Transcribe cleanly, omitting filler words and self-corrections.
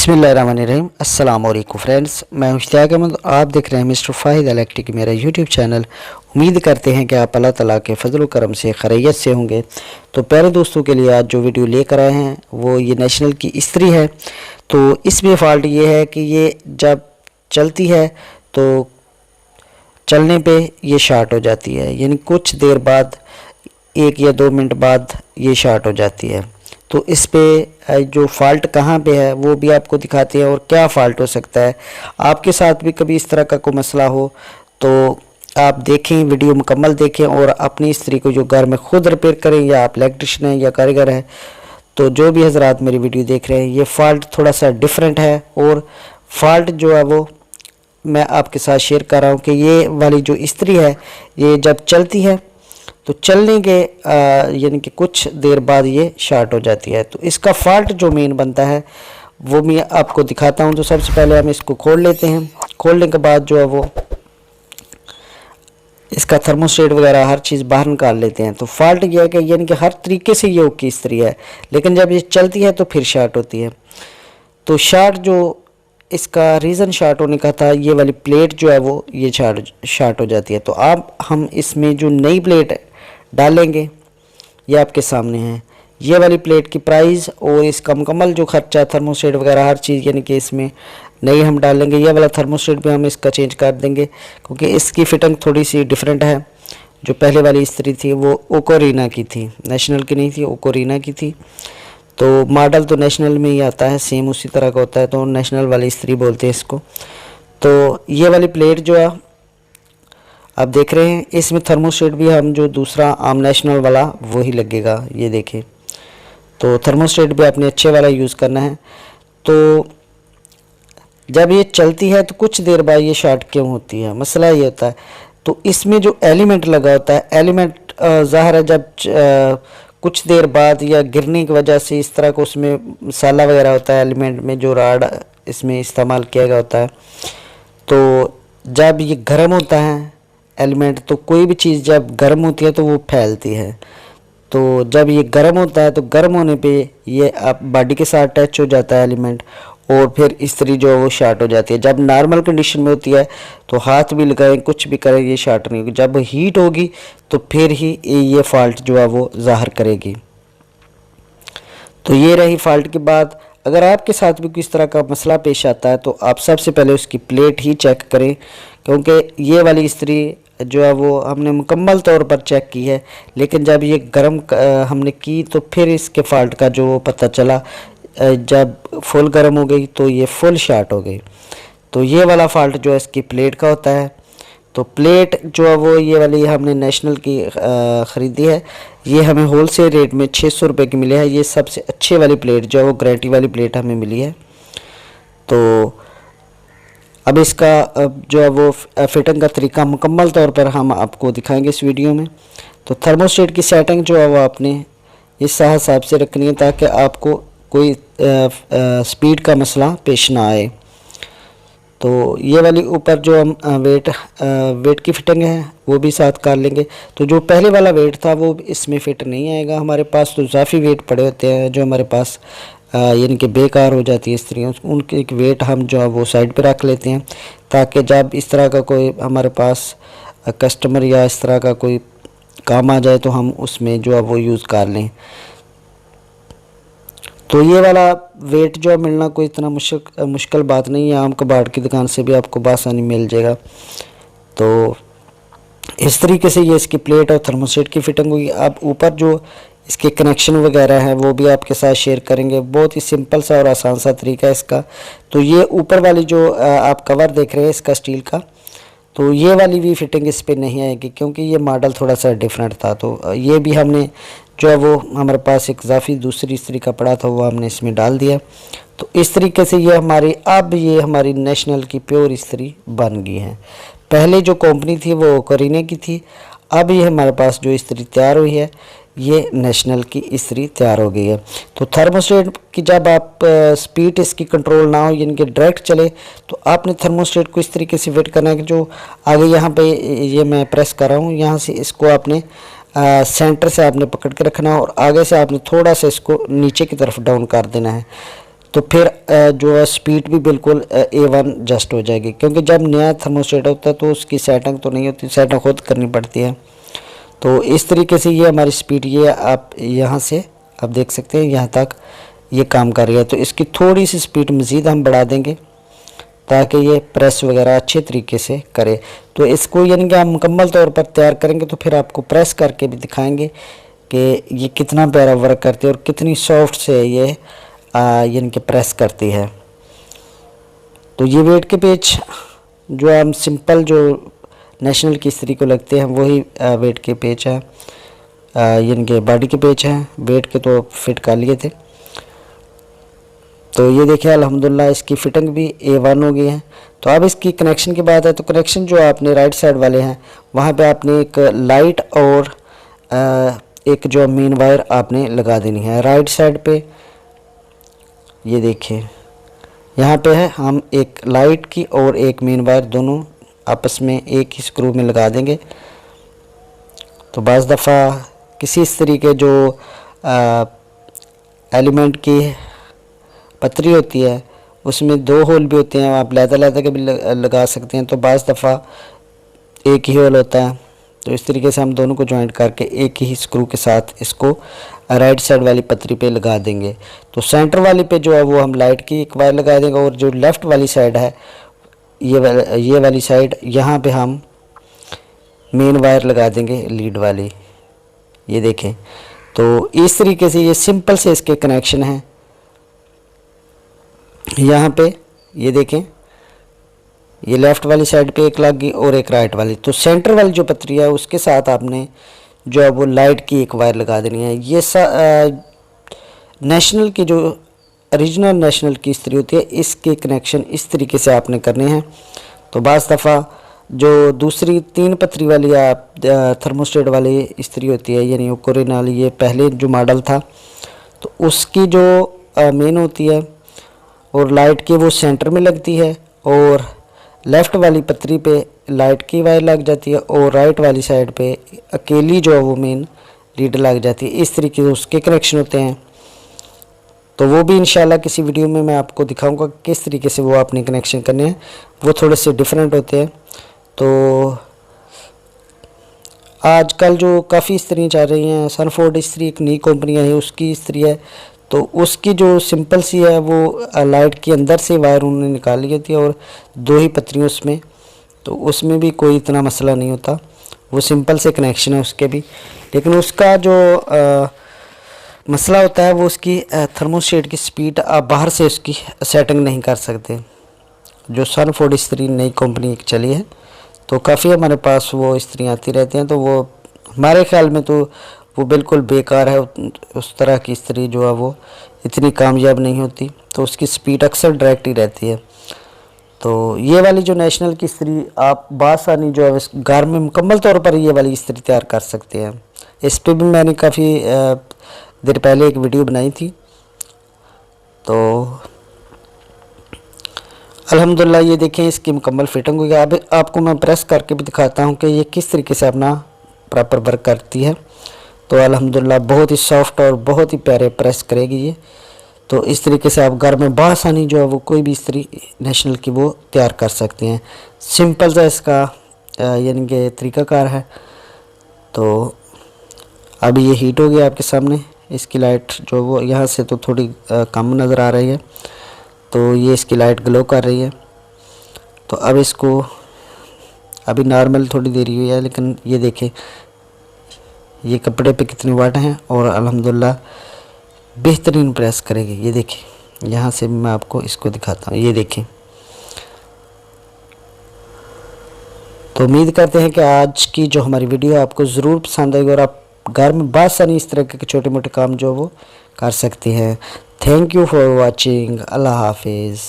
बिस्मिल्लाहिर्रहमानिर्रहीम। अस्सलाम वालेकुम फ्रेंड्स, मैं हूं इश्तियाक अहमद। आप देख रहे हैं मिस्टर फ़ाहिद इलेक्ट्रिक मेरा यूट्यूब चैनल। उम्मीद करते हैं कि आप अल्लाह ताला के फजल करम से खैरियत से होंगे। तो प्यारे दोस्तों के लिए आज जो वीडियो लेकर आए हैं वो ये नेशनल की इस्त्री है। तो इसमें फ़ॉल्ट ये है कि ये जब चलती है तो चलने पे ये शार्ट हो जाती है, यानी कुछ देर बाद 1 या 2 मिनट बाद ये शार्ट हो जाती है। तो इस पे जो फ़ॉल्ट कहाँ पे है वो भी आपको दिखाते हैं और क्या फ़ॉल्ट हो सकता है। आपके साथ भी कभी इस तरह का कोई मसला हो तो आप देखें, वीडियो मुकम्मल देखें और अपनी इस्त्री को जो घर में ख़ुद रिपेयर करें, या आप इलेक्ट्रिशियन हैं या कारीगर हैं, तो जो भी हजरात मेरी वीडियो देख रहे हैं, ये फ़ॉल्ट थोड़ा सा डिफरेंट है। और फ़ॉल्ट जो है वो मैं आपके साथ शेयर कर रहा हूँ कि ये वाली जो इस्त्री है ये जब चलती है तो चलने के यानी कि कुछ देर बाद ये शार्ट हो जाती है। तो इसका फ़ॉल्ट जो मेन बनता है वो मैं आपको दिखाता हूँ। तो सबसे पहले हम इसको खोल लेते हैं। खोलने के बाद जो है वो इसका थर्मोस्टेट वगैरह हर चीज़ बाहर निकाल लेते हैं। तो फ़ॉल्ट यह है कि यानी कि हर तरीके से ये ओके इस्त्री है, लेकिन जब ये चलती है तो फिर शार्ट होती है। तो शार्ट जो इसका रीज़न शार्ट होने का था, ये वाली प्लेट जो है वो ये शार्ट हो जाती है। तो अब हम इसमें जो नई प्लेट डालेंगे ये आपके सामने है। ये वाली प्लेट की प्राइस और इसका मुकम्मल जो खर्चा, थर्मोस्टेट वगैरह हर चीज़ यानी कि इसमें नई हम डालेंगे। ये वाला थर्मोस्टेट भी हम इसका चेंज कर देंगे क्योंकि इसकी फिटिंग थोड़ी सी डिफरेंट है। जो पहले वाली इस्त्री थी वो ओकोरीना की थी, नेशनल की नहीं थी, ओकोरीना की थी। तो मॉडल तो नेशनल में ही आता है, सेम उसी तरह का होता है, तो नेशनल वाली इस्त्री बोलते हैं इसको। तो ये वाली प्लेट जो है आप देख रहे हैं, इसमें थर्मोस्टेट भी हम जो दूसरा आम नेशनल वाला वही लगेगा, ये देखें। तो थर्मोस्टेट भी आपने अच्छे वाला यूज़ करना है। तो जब ये चलती है तो कुछ देर बाद ये शॉर्ट क्यों होती है, मसला ये होता है। तो इसमें जो एलिमेंट लगा होता है, एलिमेंट ज़ाहिर है जब कुछ देर बाद या गिरने की वजह से इस तरह का उसमें मसाला वगैरह होता है, एलिमेंट में जो राड इसमें इस्तेमाल किया गया होता है, तो जब ये गर्म होता है एलिमेंट, तो कोई भी चीज़ जब गर्म होती है तो वो फैलती है। तो जब ये गर्म होता है तो गर्म होने पे ये आप बॉडी के साथ टच हो जाता है एलिमेंट, और फिर इस्त्री जो है वो शार्ट हो जाती है। जब नॉर्मल कंडीशन में होती है तो हाथ भी लगाएं, कुछ भी करें, ये शार्ट नहीं होगी। जब हीट होगी तो फिर ही ये फ़ॉल्ट जो है वो ज़ाहिर करेगी। तो ये रही फ़ॉल्ट की बात। अगर आपके साथ भी किस तरह का मसला पेश आता है तो आप सबसे पहले उसकी प्लेट ही चेक करें, क्योंकि ये वाली इस्त्री जो है वो हमने मुकम्मल तौर पर चेक की है, लेकिन जब ये गर्म हमने की तो फिर इसके फ़ॉल्ट का जो पता चला, जब फुल गर्म हो गई तो ये फुल शार्ट हो गई। तो ये वाला फ़ॉल्ट जो है इसकी प्लेट का होता है। तो प्लेट जो है वो ये वाली हमने नेशनल की ख़रीदी है। ये हमें होल सेल रेट में 600 रुपये की मिली है। ये सबसे अच्छी वाली प्लेट जो है वो गारंटी वाली प्लेट हमें मिली है। तो अब इसका जो है वो फिटिंग का तरीका मुकम्मल तौर पर हम आपको दिखाएंगे इस वीडियो में। तो थर्मोस्टेट की सेटिंग जो है वो आपने इस हिसाब से रखनी है ताकि आपको कोई स्पीड का मसला पेश ना आए। तो ये वाली ऊपर जो हम वेट की फिटिंग है वो भी साथ कर लेंगे। तो जो पहले वाला वेट था वो इसमें फ़िट नहीं आएगा हमारे पास। तो इजाफी वेट पड़े होते हैं जो हमारे पास यानी कि बेकार हो जाती है इस्त्रियाँ, उनके एक वेट हम जो है वो साइड पे रख लेते हैं ताकि जब इस तरह का कोई हमारे पास कस्टमर या इस तरह का कोई काम आ जाए तो हम उसमें जो है वो यूज़ कर लें। तो ये वाला वेट जो है मिलना कोई इतना मुश्किल बात नहीं है, आम कबाड़ की दुकान से भी आपको बासानी मिल जाएगा। तो इस तरीके से ये इसकी प्लेट और थर्मोस्टेट की फिटिंग हुई। अब ऊपर जो इसके कनेक्शन वगैरह हैं वो भी आपके साथ शेयर करेंगे। बहुत ही सिंपल सा और आसान सा तरीका है इसका। तो ये ऊपर वाली जो आप कवर देख रहे हैं इसका स्टील का, तो ये वाली भी फिटिंग इस पर नहीं आएगी क्योंकि ये मॉडल थोड़ा सा डिफरेंट था। तो ये भी हमने जो है वो हमारे पास एक इजाफी दूसरी इस्त्री का पड़ा था वो हमने इसमें डाल दिया। तो इस तरीके से ये हमारी नेशनल की प्योर इस्त्री बन गई है। पहले जो कंपनी थी वो ओकोरीना की थी, अब ये हमारे पास जो इस्त्री तैयार हुई है ये नेशनल की इस्त्री तैयार हो गई है। तो थर्मोस्टेट की जब आप स्पीड इसकी कंट्रोल ना हो यानी कि डायरेक्ट चले तो आपने थर्मोस्टेट को इस तरीके से फिट करना है कि जो आगे यहाँ पे ये मैं प्रेस कर रहा हूँ, यहाँ से इसको आपने सेंटर से आपने पकड़ के रखना है और आगे से आपने थोड़ा सा इसको नीचे की तरफ डाउन कर देना है। तो फिर जो स्पीड भी बिल्कुल A1 जस्ट हो जाएगी, क्योंकि जब नया थर्मोस्टेट होता है तो उसकी सेटिंग तो नहीं होती, सेटिंग खुद करनी पड़ती है। तो इस तरीके से ये हमारी स्पीड, ये आप यहाँ से आप देख सकते हैं यहाँ तक ये काम कर रही है। तो इसकी थोड़ी सी स्पीड मज़ीद हम बढ़ा देंगे ताकि ये प्रेस वगैरह अच्छे तरीके से करे। तो इसको यानी कि हम मुकम्मल तौर पर तैयार करेंगे तो फिर आपको प्रेस करके भी दिखाएंगे कि ये कितना प्यारा वर्क करती है और कितनी सॉफ्ट से ये यानी कि प्रेस करती है। तो ये वेट के पेच जो हम सिंपल जो नेशनल की इस्त्री को लगते हैं वही वेट के पेच है, यानी कि बॉडी के पेच हैं। वेट के तो फिट कर लिए थे। तो ये देखिए अल्हम्दुलिल्लाह इसकी फिटिंग भी A1 हो गई है। तो अब इसकी कनेक्शन की बात है, तो कनेक्शन जो आपने राइट साइड वाले हैं वहाँ पे आपने एक लाइट और एक जो मेन वायर आपने लगा देनी है राइट साइड पे। ये देखिए यहाँ पे है, हम एक लाइट की और एक मेन वायर दोनों आपस में एक ही स्क्रू में लगा देंगे। तो बाज़ दफ़ा किसी इस तरीके जो एलिमेंट की पतरी होती है उसमें 2 होल भी होते हैं, आप लहदा के भी लगा सकते हैं। तो बाज़ दफ़ा एक ही होल होता है। तो इस तरीके से हम दोनों को जॉइंट करके एक ही स्क्रू के साथ इसको राइट साइड वाली पतरी पे लगा देंगे। तो सेंटर वाली पे जो है वो हम लाइट की एक वायर लगा देंगे, और जो लेफ़्ट वाली साइड है ये वाली साइड, यहाँ पे हम मेन वायर लगा देंगे लीड वाली। ये देखें, तो इस तरीके से ये सिंपल से इसके कनेक्शन हैं। यहाँ पे ये देखें, ये लेफ़्ट वाली साइड पे एक लग गई और एक राइट वाली। तो सेंटर वाली जो पतरी है उसके साथ आपने जो है वो लाइट की एक वायर लगा देनी है। ये नेशनल की जो ओरिजिनल नेशनल की इस्त्री होती है इसके कनेक्शन इस तरीके से आपने करने हैं। तो बाज़ दफ़ा जो दूसरी 3 पतरी वाली आप थर्मोस्टेट वाली इस्त्री होती है, यानी ओरिजिनल ये पहले जो मॉडल था, तो उसकी जो मेन होती है और लाइट की वो सेंटर में लगती है, और लेफ़्ट वाली पतरी पे लाइट की वायर लग जाती है, और राइट वाली साइड पे अकेली जो है वो मेन लीड लग जाती है। इस तरीके से उसके कनेक्शन होते हैं। तो वो भी इंशाल्लाह किसी वीडियो में मैं आपको दिखाऊंगा किस तरीके से वो आपने कनेक्शन करने हैं, वो थोड़े से डिफरेंट होते हैं। तो आजकल जो काफ़ी इस्त्री चल रही हैं, सनफोर्ड इस्त्री एक नई कंपनी है, उसकी इस्त्री है। तो उसकी जो सिंपल सी है वो लाइट के अंदर से वायर उन्होंने निकाली होती है और 2 ही पतरियों उसमें, तो उसमें भी कोई इतना मसला नहीं होता, वो सिंपल से कनेक्शन है उसके भी। लेकिन उसका जो मसला होता है वो उसकी थर्मोस्टेट की स्पीड, आप बाहर से उसकी सेटिंग नहीं कर सकते। जो सनफोर्ड इस्त्री नई कंपनी एक चली है, तो काफ़ी हमारे पास वो इस्त्री आती रहती हैं। तो वो हमारे ख्याल में तो वो बिल्कुल बेकार है। उस तरह की इस्त्री जो है वो इतनी कामयाब नहीं होती, तो उसकी स्पीड अक्सर डायरेक्ट ही रहती है। तो ये वाली जो नेशनल की इस्त्री आप बासानी जो है घर में मुकम्मल तौर पर ये वाली इस्त्री तैयार कर सकते हैं। इस पर भी मैंने काफ़ी देर पहले एक वीडियो बनाई थी। तो अल्हम्दुलिल्लाह ये देखें इसकी मुकम्मल फिटिंग हुई है। अब आपको मैं प्रेस करके भी दिखाता हूँ कि ये किस तरीके से अपना प्रॉपर वर्क करती है। तो अल्हम्दुलिल्लाह बहुत ही सॉफ्ट और बहुत ही प्यारे प्रेस करेगी ये। तो इस तरीके से आप घर में बआसानी जो है वो कोई भी इस्त्री नेशनल की वो तैयार कर सकते हैं। सिंपल सा इसका यानी कि तरीक़ाकार है। तो अभी ये हीट हो गया आपके सामने। इसकी लाइट जो वो यहाँ से तो थोड़ी कम नज़र आ रही है, तो ये इसकी लाइट ग्लो कर रही है। तो अब इसको अभी नॉर्मल थोड़ी देरी हुई है, लेकिन ये देखें ये कपड़े पे कितने वाट हैं और अल्हम्दुलिल्लाह बेहतरीन प्रेस करेगी। ये देखें, यहाँ से मैं आपको इसको दिखाता हूँ। ये देखें। तो उम्मीद करते हैं कि आज की जो हमारी वीडियो आपको ज़रूर पसंद आएगी और आप घर में बासानी इस तरह के छोटे मोटे काम जो वो कर सकते हैं। Thank you for watching. अल्लाह हाफिज़।